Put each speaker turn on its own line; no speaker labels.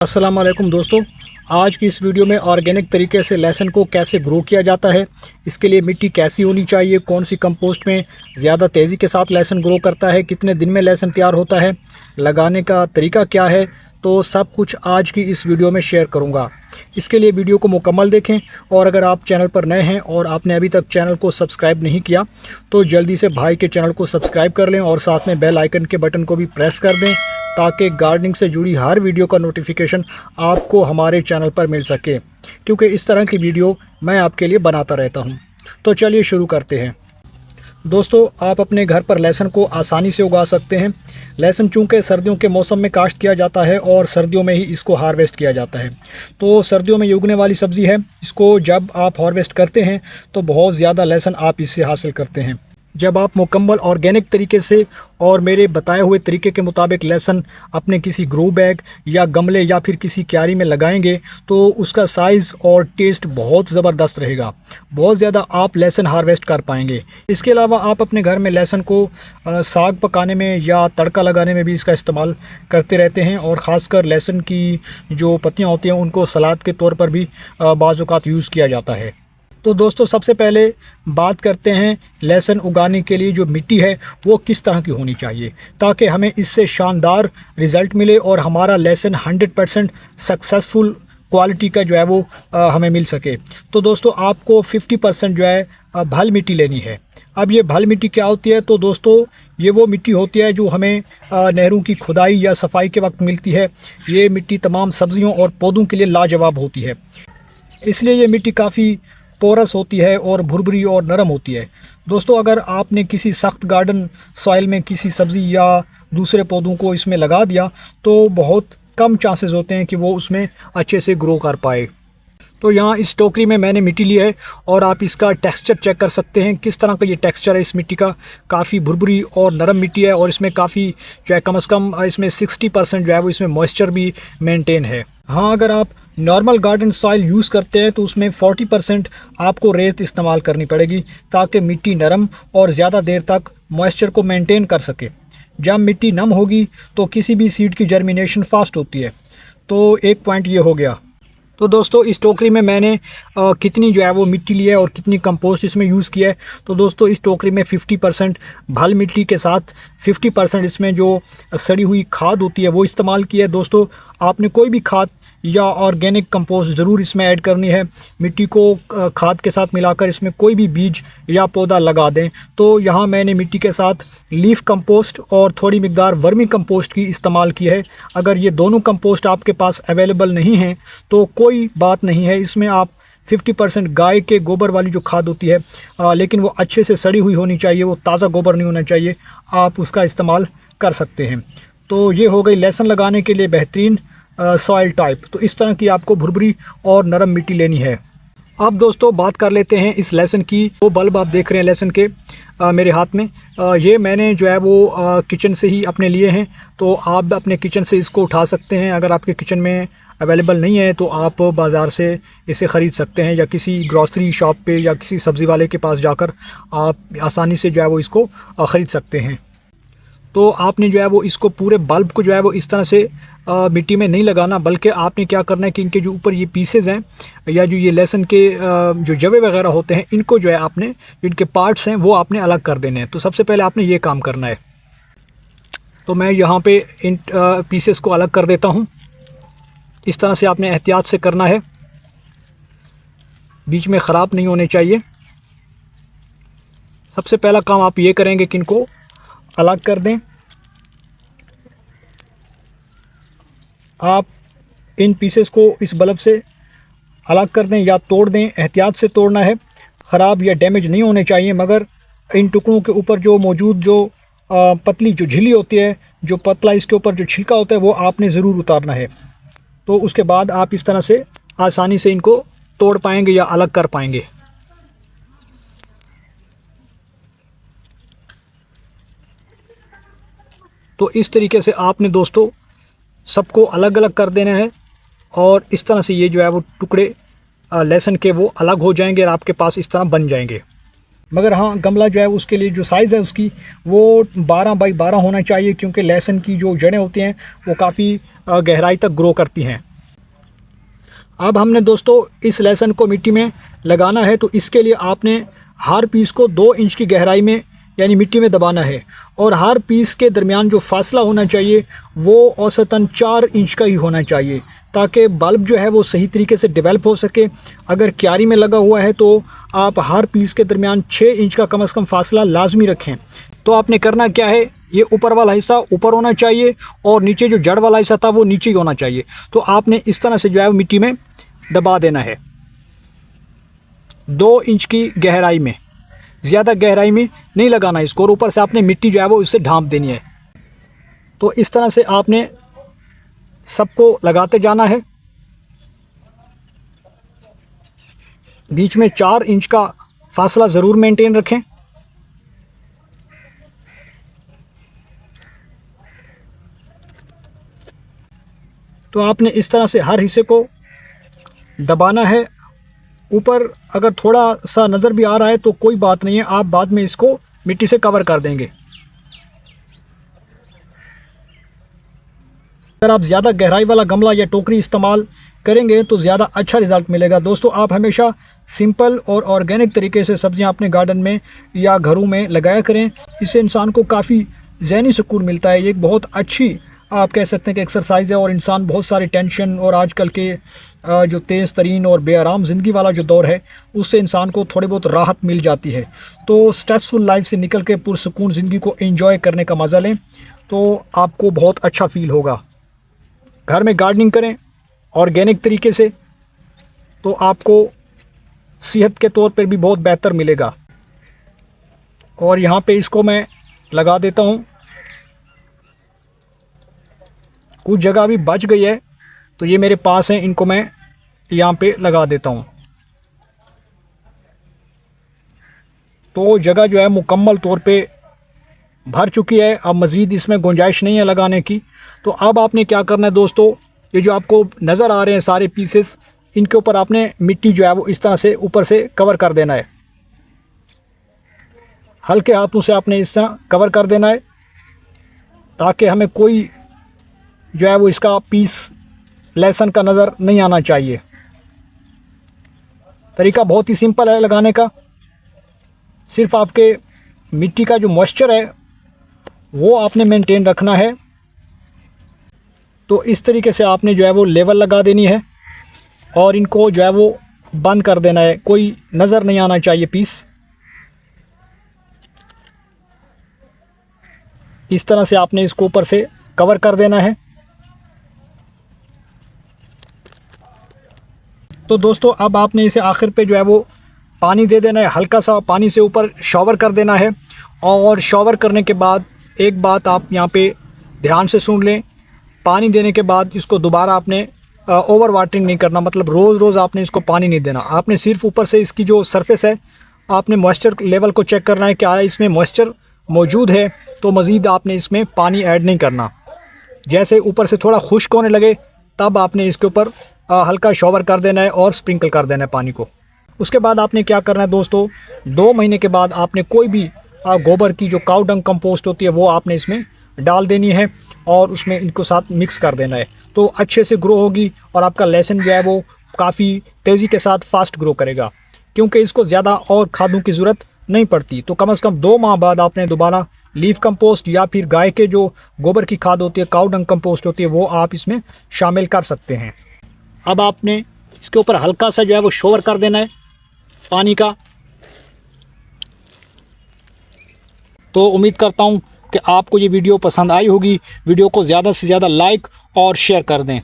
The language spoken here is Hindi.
अस्सलाम वालेकुम दोस्तों, आज की इस वीडियो में ऑर्गेनिक तरीके से लहसुन को कैसे ग्रो किया जाता है, इसके लिए मिट्टी कैसी होनी चाहिए, कौन सी कंपोस्ट में ज़्यादा तेज़ी के साथ लहसुन ग्रो करता है, कितने दिन में लहसुन तैयार होता है, लगाने का तरीका क्या है, तो सब कुछ आज की इस वीडियो में शेयर करूंगा। इसके लिए वीडियो को मुकम्मल देखें और अगर आप चैनल पर नए हैं और आपने अभी तक चैनल को सब्सक्राइब नहीं किया तो जल्दी से भाई के चैनल को सब्सक्राइब कर लें और साथ में बेल आइकन के बटन को भी प्रेस कर दें ताकि गार्डनिंग से जुड़ी हर वीडियो का नोटिफिकेशन आपको हमारे चैनल पर मिल सके, क्योंकि इस तरह की वीडियो मैं आपके लिए बनाता रहता हूं। तो चलिए शुरू करते हैं। दोस्तों, आप अपने घर पर लहसुन को आसानी से उगा सकते हैं। लहसुन चूँकि सर्दियों के मौसम में काश्त किया जाता है और सर्दियों में ही इसको हार्वेस्ट किया जाता है, तो सर्दियों में ये उगने वाली सब्ज़ी है। इसको जब आप हार्वेस्ट करते हैं तो बहुत ज़्यादा लहसुन आप इससे हासिल करते हैं। जब आप मुकम्मल ऑर्गेनिक तरीके से और मेरे बताए हुए तरीके के मुताबिक लहसुन अपने किसी ग्रो बैग या गमले या फिर किसी क्यारी में लगाएंगे तो उसका साइज़ और टेस्ट बहुत ज़बरदस्त रहेगा। बहुत ज़्यादा आप लहसुन हार्वेस्ट कर पाएंगे। इसके अलावा आप अपने घर में लहसुन को साग पकाने में या तड़का लगाने में भी इसका इस्तेमाल करते रहते हैं और ख़ासकर लहसुन की जो पत्तियाँ होती हैं उनको सलाद के तौर पर भी बाज़ औक़ात यूज़ किया जाता है। तो दोस्तों, सबसे पहले बात करते हैं लहसुन उगाने के लिए जो मिट्टी है वो किस तरह की होनी चाहिए ताकि हमें इससे शानदार रिज़ल्ट मिले और हमारा लहसुन 100% सक्सेसफुल क्वालिटी का जो है वो हमें मिल सके। तो दोस्तों, आपको 50% जो है भल मिट्टी लेनी है। अब ये भल मिट्टी क्या होती है? तो दोस्तों, ये वो मिट्टी होती है जो हमें नहरों की खुदाई या सफाई के वक्त मिलती है। ये मिट्टी तमाम सब्जियों और पौधों के लिए लाजवाब होती है, इसलिए ये मिट्टी काफ़ी पोरस होती है और भुरभुरी और नरम होती है। दोस्तों, अगर आपने किसी सख्त गार्डन सॉइल में किसी सब्ज़ी या दूसरे पौधों को इसमें लगा दिया तो बहुत कम चांसेस होते हैं कि वो उसमें अच्छे से ग्रो कर पाए। तो यहाँ इस टोकरी में मैंने मिट्टी ली है और आप इसका टेक्सचर चेक कर सकते हैं किस तरह का ये टेक्सचर है इस मिट्टी का। काफ़ी भुरभुरी और नरम मिट्टी है और इसमें काफ़ी जो है कम से कम इसमें 60% जो है वो इसमें मॉइस्चर भी मेंटेन है। हाँ, अगर आप नॉर्मल गार्डन सॉइल यूज़ करते हैं तो उसमें 40% आपको रेत इस्तेमाल करनी पड़ेगी ताकि मिट्टी नरम और ज़्यादा देर तक मॉइस्चर को मेंटेन कर सके। जब मिट्टी नम होगी तो किसी भी सीड की जर्मिनेशन फास्ट होती है। तो एक पॉइंट ये हो गया। तो दोस्तों, इस टोकरी में मैंने कितनी जो है वो मिट्टी ली है और कितनी कंपोस्ट इसमें यूज़ किया है। तो दोस्तों, इस टोकरी में 50% भल मिट्टी के साथ 50% इसमें जो सड़ी हुई खाद होती है वो इस्तेमाल की है। दोस्तों, आपने कोई भी खाद या ऑर्गेनिक कंपोस्ट ज़रूर इसमें ऐड करनी है। मिट्टी को खाद के साथ मिलाकर इसमें कोई भी बीज या पौधा लगा दें। तो यहाँ मैंने मिट्टी के साथ लीफ कंपोस्ट और थोड़ी मिकदार वर्मी कंपोस्ट की इस्तेमाल की है। अगर ये दोनों कंपोस्ट आपके पास अवेलेबल नहीं हैं तो कोई बात नहीं है, इसमें आप 50% गाय के गोबर वाली जो खाद होती है, लेकिन वो अच्छे से सड़ी हुई होनी चाहिए, वो ताज़ा गोबर नहीं होना चाहिए, आप उसका इस्तेमाल कर सकते हैं। तो ये हो गई लहसुन लगाने के लिए बेहतरीन सॉइल टाइप। तो इस तरह की आपको भुरभुरी और नरम मिट्टी लेनी है। अब दोस्तों, बात कर लेते हैं इस लहसुन की। वो बल्ब आप देख रहे हैं लहसुन के मेरे हाथ में, ये मैंने जो है वो किचन से ही अपने लिए हैं। तो आप अपने किचन से इसको उठा सकते हैं। अगर आपके किचन में अवेलेबल नहीं है तो आप बाज़ार से इसे ख़रीद सकते हैं या किसी ग्रॉसरी शॉप पे या किसी सब्ज़ी वाले के पास जाकर आप आसानी से जो है वो इसको ख़रीद सकते हैं। तो आपने जो है वो इसको पूरे बल्ब को जो है वो इस तरह से मिट्टी में नहीं लगाना, बल्कि आपने क्या करना है कि इनके जो ऊपर ये पीसेज हैं या जो ये लहसुन के जो जवे वगैरह होते हैं, इनको जो है आपने, इनके पार्ट्स हैं वो आपने अलग कर देने हैं। तो सबसे पहले आपने ये काम करना है। तो मैं यहाँ पे इन पीसेस को अलग कर देता हूँ। इस तरह से आपने एहतियात से करना है, बीच में ख़राब नहीं होने चाहिए। सबसे पहला काम आप ये करेंगे कि इनको अलग कर दें। आप इन पीसेस को इस बल्ब से अलग कर दें या तोड़ दें, एहतियात से तोड़ना है। ख़राब या डैमेज नहीं होने चाहिए, मगर इन टुकड़ों के ऊपर जो मौजूद जो पतली जो झिल्ली होती है, जो पतला इसके ऊपर जो छिलका होता है वो आपने ज़रूर उतारना है। तो उसके बाद आप इस तरह से आसानी से इनको तोड़ पाएंगे या अलग कर पाएंगे। तो इस तरीके से आपने दोस्तों सबको अलग अलग कर देना है और इस तरह से ये जो है वो टुकड़े लहसुन के वो अलग हो जाएंगे और आपके पास इस तरह बन जाएंगे। मगर हाँ, गमला जो है उसके लिए जो साइज़ है उसकी वो 12 बाई 12 होना चाहिए, क्योंकि लहसुन की जो जड़ें होती हैं वो काफ़ी गहराई तक ग्रो करती हैं। अब हमने दोस्तों इस लहसुन को मिट्टी में लगाना है, तो इसके लिए आपने हर पीस को 2 इंच की गहराई में यानी मिट्टी में दबाना है, और हर पीस के दरमियान जो फासला होना चाहिए वो औसतन 4 इंच का ही होना चाहिए, ताकि बल्ब जो है वो सही तरीके से डेवलप हो सके। अगर क्यारी में लगा हुआ है तो आप हर पीस के दरमियान 6 इंच का कम से कम फासला लाजमी रखें। तो आपने करना क्या है, ये ऊपर वाला हिस्सा ऊपर होना चाहिए और नीचे जो जड़ वाला हिस्सा था वो नीचे ही होना चाहिए। तो आपने इस तरह से जो है वो मिट्टी में दबा देना है 2 इंच की गहराई में, ज़्यादा गहराई में नहीं लगाना इसको, और ऊपर से आपने मिट्टी जो है वो इससे ढांप देनी है। तो इस तरह से आपने सबको लगाते जाना है। बीच में 4 इंच का फासला ज़रूर मेंटेन रखें। तो आपने इस तरह से हर हिस्से को दबाना है। ऊपर अगर थोड़ा सा नज़र भी आ रहा है तो कोई बात नहीं है, आप बाद में इसको मिट्टी से कवर कर देंगे। अगर आप ज़्यादा गहराई वाला गमला या टोकरी इस्तेमाल करेंगे तो ज़्यादा अच्छा रिज़ल्ट मिलेगा। दोस्तों, आप हमेशा सिंपल और ऑर्गेनिक तरीके से सब्जियां अपने गार्डन में या घरों में लगाया करें। इससे इंसान को काफ़ी ज़हनी सुकून मिलता है। ये एक बहुत अच्छी आप कह सकते हैं कि एक्सरसाइज है, और इंसान बहुत सारी टेंशन और आजकल के जो तेज़ तरीन और बेआराम ज़िंदगी वाला जो दौर है उससे इंसान को थोड़ी बहुत राहत मिल जाती है। तो स्ट्रेसफुल लाइफ से निकल के पुरसुकून ज़िंदगी को एंजॉय करने का मज़ा लें तो आपको बहुत अच्छा फील होगा। घर में गार्डनिंग करें ऑर्गेनिक तरीके से, तो आपको सेहत के तौर पर भी बहुत बेहतर मिलेगा। और यहाँ पे इसको मैं लगा देता हूँ। कुछ जगह भी बच गई है तो ये मेरे पास है, इनको मैं यहाँ पे लगा देता हूँ। तो जगह जो है मुकम्मल तौर पे भर चुकी है, अब मज़ीद इसमें गुंजाइश नहीं है लगाने की। तो अब आपने क्या करना है दोस्तों, ये जो आपको नज़र आ रहे हैं सारे पीसेस, इनके ऊपर आपने मिट्टी जो है वो इस तरह से ऊपर से कवर कर देना है। हल्के हाथों से आपने इस तरह कवर कर देना है ताकि हमें कोई जो है वो इसका पीस लहसुन का नज़र नहीं आना चाहिए। तरीका बहुत ही सिंपल है लगाने का, सिर्फ आपके मिट्टी का जो मॉइस्चर है वो आपने मेंटेन रखना है। तो इस तरीके से आपने जो है वो लेवल लगा देनी है और इनको जो है वो बंद कर देना है, कोई नज़र नहीं आना चाहिए पीस। इस तरह से आपने इसको ऊपर से कवर कर देना है। तो दोस्तों, अब आपने इसे आखिर पे जो है वो पानी दे देना है, हल्का सा पानी से ऊपर शॉवर कर देना है। और शॉवर करने के बाद एक बात आप यहाँ पे ध्यान से सुन लें, पानी देने के बाद इसको दोबारा आपने ओवर वाटरिंग नहीं करना, मतलब रोज़ आपने इसको पानी नहीं देना। आपने सिर्फ ऊपर से इसकी जो सरफेस है आपने मॉइस्चर लेवल को चेक करना है कि आया इसमें मॉइस्चर मौजूद है, तो मज़ीद आपने इसमें पानी ऐड नहीं करना। जैसे ऊपर से थोड़ा खुश्क होने लगे तब आपने इसके ऊपर हल्का शॉवर कर देना है और स्प्रिंकल कर देना है पानी को। उसके बाद आपने क्या करना है दोस्तों, 2 महीने के बाद आपने कोई भी गोबर की जो काऊ डंग कंपोस्ट होती है वो आपने इसमें डाल देनी है और उसमें इनको साथ मिक्स कर देना है। तो अच्छे से ग्रो होगी और आपका लहसुन जो है वो काफ़ी तेज़ी के साथ फास्ट ग्रो करेगा, क्योंकि इसको ज़्यादा और खादों की ज़रूरत नहीं पड़ती। तो कम से कम 2 माह बाद आपने दोबारा लीफ कंपोस्ट या फिर गाय के जो गोबर की खाद होती है, काऊ डंग कंपोस्ट होती है, वो आप इसमें शामिल कर सकते हैं। अब आपने इसके ऊपर हल्का सा जो है वो शॉवर कर देना है पानी का। तो उम्मीद करता हूँ कि आपको ये वीडियो पसंद आई होगी। वीडियो को ज़्यादा से ज़्यादा लाइक और शेयर कर दें।